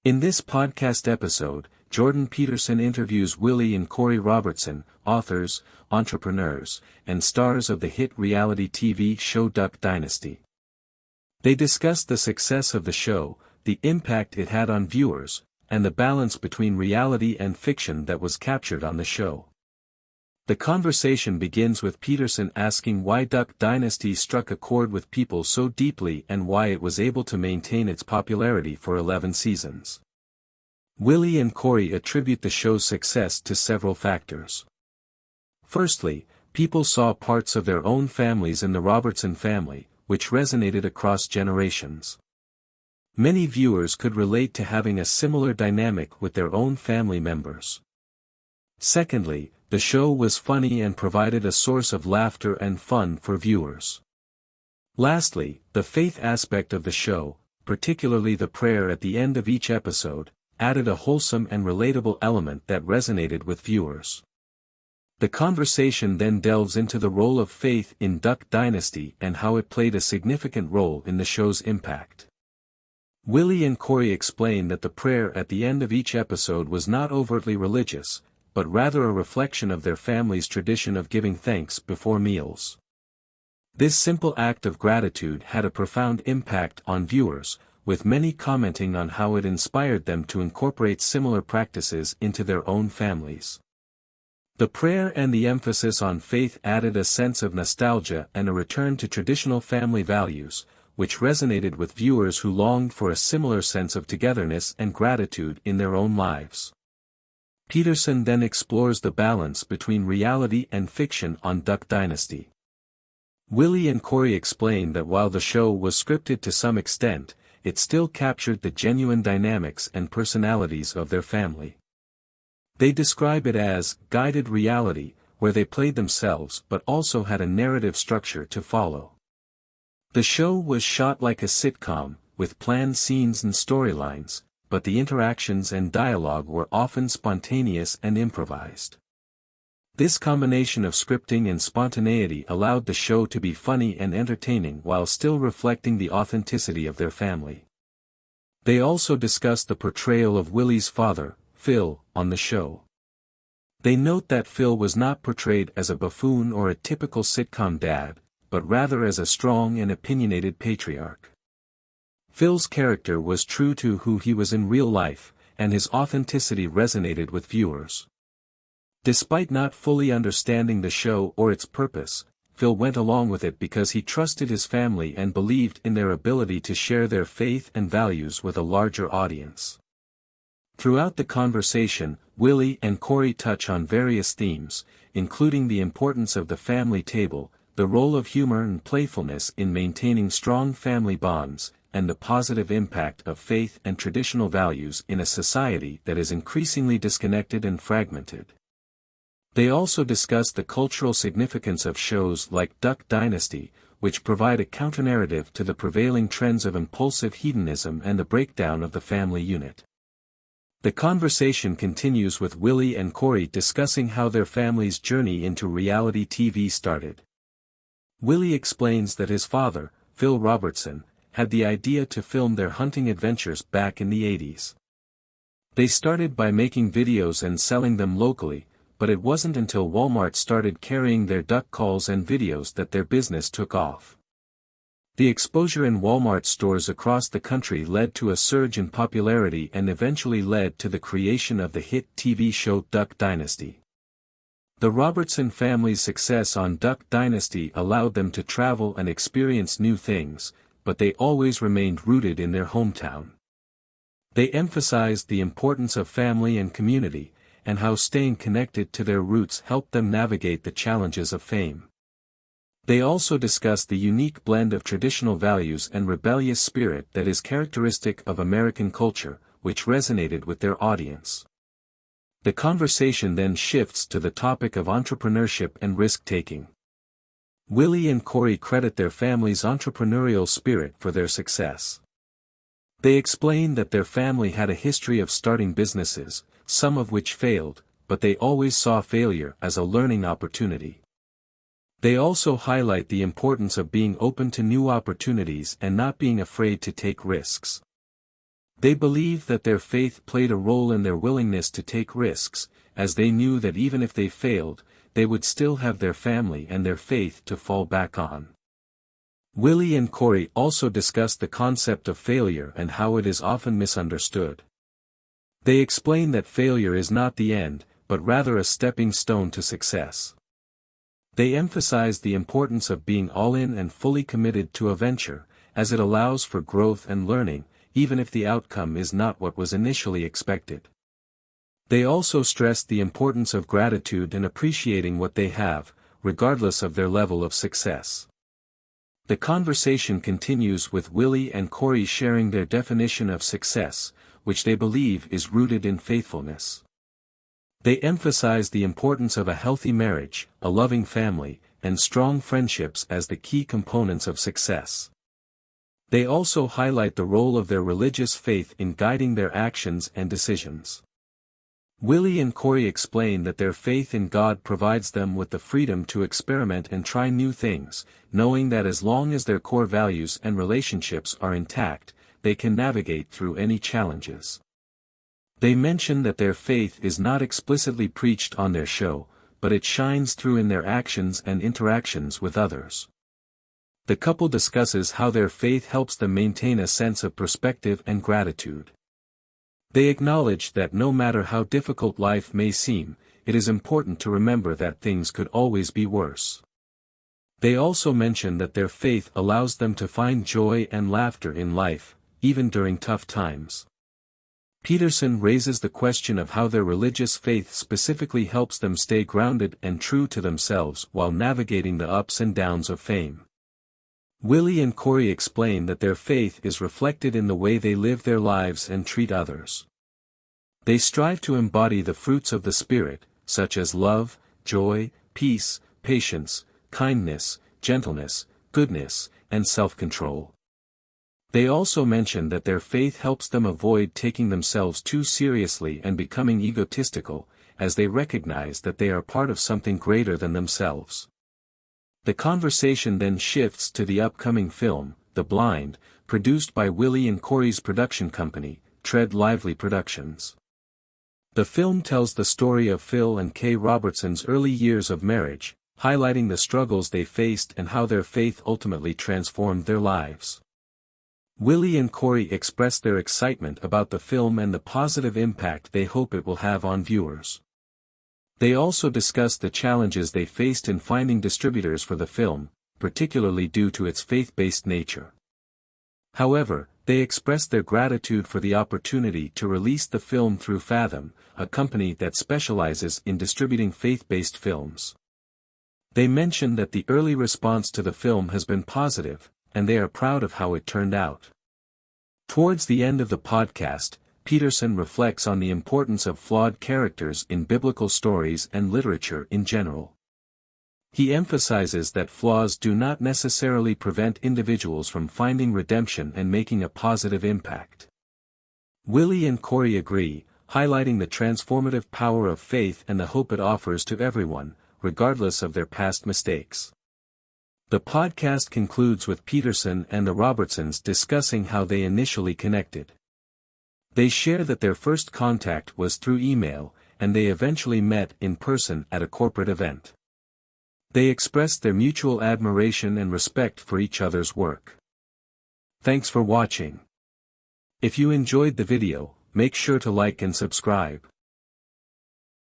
In this podcast episode, Jordan Peterson interviews Willie and Korie Robertson, authors, entrepreneurs, and stars of the hit reality TV show Duck Dynasty. They discuss the success of the show, the impact it had on viewers, and the balance between reality and fiction that was captured on the show. The conversation begins with Peterson asking why Duck Dynasty struck a chord with people so deeply and why it was able to maintain its popularity for 11 seasons. Willie and Korie attribute the show's success to several factors. Firstly, people saw parts of their own families in the Robertson family, which resonated across generations. Many viewers could relate to having a similar dynamic with their own family members. Secondly, the show was funny and provided a source of laughter and fun for viewers. Lastly, the faith aspect of the show, particularly the prayer at the end of each episode, added a wholesome and relatable element that resonated with viewers. The conversation then delves into the role of faith in Duck Dynasty and how it played a significant role in the show's impact. Willie and Korie explain that the prayer at the end of each episode was not overtly religious, but rather a reflection of their family's tradition of giving thanks before meals. This simple act of gratitude had a profound impact on viewers, with many commenting on how it inspired them to incorporate similar practices into their own families. The prayer and the emphasis on faith added a sense of nostalgia and a return to traditional family values, which resonated with viewers who longed for a similar sense of togetherness and gratitude in their own lives. Peterson then explores the balance between reality and fiction on Duck Dynasty. Willie and Korie explain that while the show was scripted to some extent, it still captured the genuine dynamics and personalities of their family. They describe it as guided reality, where they played themselves but also had a narrative structure to follow. The show was shot like a sitcom, with planned scenes and storylines, but the interactions and dialogue were often spontaneous and improvised. This combination of scripting and spontaneity allowed the show to be funny and entertaining while still reflecting the authenticity of their family. They also discuss the portrayal of Willie's father, Phil, on the show. They note that Phil was not portrayed as a buffoon or a typical sitcom dad, but rather as a strong and opinionated patriarch. Phil's character was true to who he was in real life, and his authenticity resonated with viewers. Despite not fully understanding the show or its purpose, Phil went along with it because he trusted his family and believed in their ability to share their faith and values with a larger audience. Throughout the conversation, Willie and Korie touch on various themes, including the importance of the family table, the role of humor and playfulness in maintaining strong family bonds, and the positive impact of faith and traditional values in a society that is increasingly disconnected and fragmented. They also discuss the cultural significance of shows like Duck Dynasty, which provide a counternarrative to the prevailing trends of impulsive hedonism and the breakdown of the family unit. The conversation continues with Willie and Korie discussing how their family's journey into reality TV started. Willie explains that his father, Phil Robertson, had the idea to film their hunting adventures back in the 80s. They started by making videos and selling them locally, but it wasn't until Walmart started carrying their duck calls and videos that their business took off. The exposure in Walmart stores across the country led to a surge in popularity and eventually led to the creation of the hit TV show Duck Dynasty. The Robertson family's success on Duck Dynasty allowed them to travel and experience new things, but they always remained rooted in their hometown. They emphasized the importance of family and community, and how staying connected to their roots helped them navigate the challenges of fame. They also discussed the unique blend of traditional values and rebellious spirit that is characteristic of American culture, which resonated with their audience. The conversation then shifts to the topic of entrepreneurship and risk-taking. Willie and Korie credit their family's entrepreneurial spirit for their success. They explain that their family had a history of starting businesses, some of which failed, but they always saw failure as a learning opportunity. They also highlight the importance of being open to new opportunities and not being afraid to take risks. They believe that their faith played a role in their willingness to take risks, as they knew that even if they failed, they would still have their family and their faith to fall back on. Willie and Korie also discussed the concept of failure and how it is often misunderstood. They explain that failure is not the end, but rather a stepping stone to success. They emphasize the importance of being all in and fully committed to a venture, as it allows for growth and learning, even if the outcome is not what was initially expected. They also stressed the importance of gratitude and appreciating what they have, regardless of their level of success. The conversation continues with Willie and Korie sharing their definition of success, which they believe is rooted in faithfulness. They emphasize the importance of a healthy marriage, a loving family, and strong friendships as the key components of success. They also highlight the role of their religious faith in guiding their actions and decisions. Willie and Korie explain that their faith in God provides them with the freedom to experiment and try new things, knowing that as long as their core values and relationships are intact, they can navigate through any challenges. They mention that their faith is not explicitly preached on their show, but it shines through in their actions and interactions with others. The couple discusses how their faith helps them maintain a sense of perspective and gratitude. They acknowledge that no matter how difficult life may seem, it is important to remember that things could always be worse. They also mention that their faith allows them to find joy and laughter in life, even during tough times. Peterson raises the question of how their religious faith specifically helps them stay grounded and true to themselves while navigating the ups and downs of fame. Willie and Korie explain that their faith is reflected in the way they live their lives and treat others. They strive to embody the fruits of the Spirit, such as love, joy, peace, patience, kindness, gentleness, goodness, and self-control. They also mention that their faith helps them avoid taking themselves too seriously and becoming egotistical, as they recognize that they are part of something greater than themselves. The conversation then shifts to the upcoming film, The Blind, produced by Willie and Korie's production company, Tread Lively Productions. The film tells the story of Phil and Kay Robertson's early years of marriage, highlighting the struggles they faced and how their faith ultimately transformed their lives. Willie and Korie expressed their excitement about the film and the positive impact they hope it will have on viewers. They also discussed the challenges they faced in finding distributors for the film, particularly due to its faith-based nature. However, they expressed their gratitude for the opportunity to release the film through Fathom, a company that specializes in distributing faith-based films. They mentioned that the early response to the film has been positive, and they are proud of how it turned out. Towards the end of the podcast, Peterson reflects on the importance of flawed characters in biblical stories and literature in general. He emphasizes that flaws do not necessarily prevent individuals from finding redemption and making a positive impact. Willie and Korie agree, highlighting the transformative power of faith and the hope it offers to everyone, regardless of their past mistakes. The podcast concludes with Peterson and the Robertsons discussing how they initially connected. They share that their first contact was through email, and they eventually met in person at a corporate event. They expressed their mutual admiration and respect for each other's work. Thanks for watching. If you enjoyed the video, make sure to like and subscribe.